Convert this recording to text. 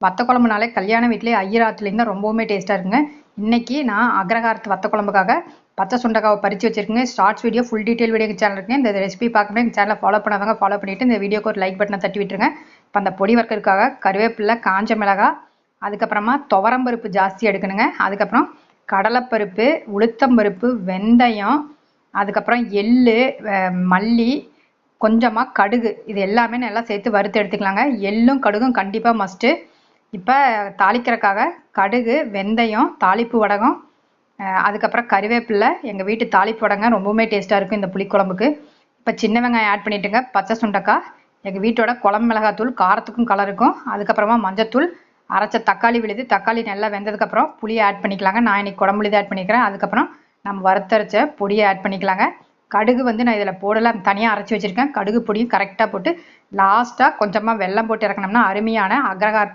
வத்த குழம்புனாலே கல்யாண வீட்லேயே ஐயராத்துலேருந்து ரொம்பவுமே டேஸ்ட்டாக இருக்குங்க. இன்றைக்கி நான் அக்ரஹாரத்து வத்த குழம்புக்காக பச்சை சுண்டக்காவை பறித்து வச்சுருக்கேங்க. Shorts video full detail video channel இருக்குங்க. இந்த ரெசிபி பார்க்கணும் எங்கள் சேனலை ஃபாலோ பண்ணாதவங்க ஃபாலோ பண்ணிவிட்டு இந்த வீடியோக்கு ஒரு லைக் பட்டனை தட்டி விட்டுருங்க. இப்போ அந்த பொடி வறுக்கிறதுக்காக கருவேப்பிலை, காஞ்ச மிளகாய், அதுக்கப்புறமா துவரம்பருப்பு ஜாஸ்தி எடுக்கணுங்க. அதுக்கப்புறம் கடலைப்பருப்பு, உளுத்தம்பருப்பு, வெந்தயம், அதுக்கப்புறம் எள்ளு, மல்லி, கொஞ்சமாக கடுகு, இது எல்லாமே நல்லா சேர்த்து வறுத்து எடுத்துக்கலாங்க. எள்ளும் கடுகும் கண்டிப்பாக மஸ்ட்டு. இப்போ தாளிக்கிறதுக்காக கடுகு, வெந்தயம், தாளிப்பு வடகம், அதுக்கப்புறம் கருவேப்பிலை, எங்கள் வீட்டு தாளிப்பு வடங்க ரொம்பவுமே டேஸ்ட்டாக இருக்கும் இந்த புளிக்குழம்புக்கு. இப்போ சின்ன வெங்காயம் ஆட் பண்ணிவிட்டுங்க. பச்சை சுண்டக்காய், எங்கள் வீட்டோட குழம்பு மிளகாத்தூள் காரத்துக்கும் கலருக்கும், அதுக்கப்புறமா மஞ்சத்தூள், அரைச்ச தக்காளி விழுது, தக்காளி நல்லா வெந்ததுக்கப்புறம் புளியை ஆட் பண்ணிக்கலாங்க. நான் இன்றைக்கி குடம்பு விழுது ஆட் பண்ணிக்கிறேன். அதுக்கப்புறம் நம்ம வறுத்தரைச்ச பொடியை ஆட் பண்ணிக்கலாங்க. கடுகு நான் இதில் போடலை, தனியாக அரைச்சி வச்சுருக்கேன். கடுகு பொடியும் கரெக்டாக போட்டு லாஸ்ட்டாக கொஞ்சமாக வெல்லம் போட்டு இறக்கணும்னா அருமையான அக்ரஹாரத்து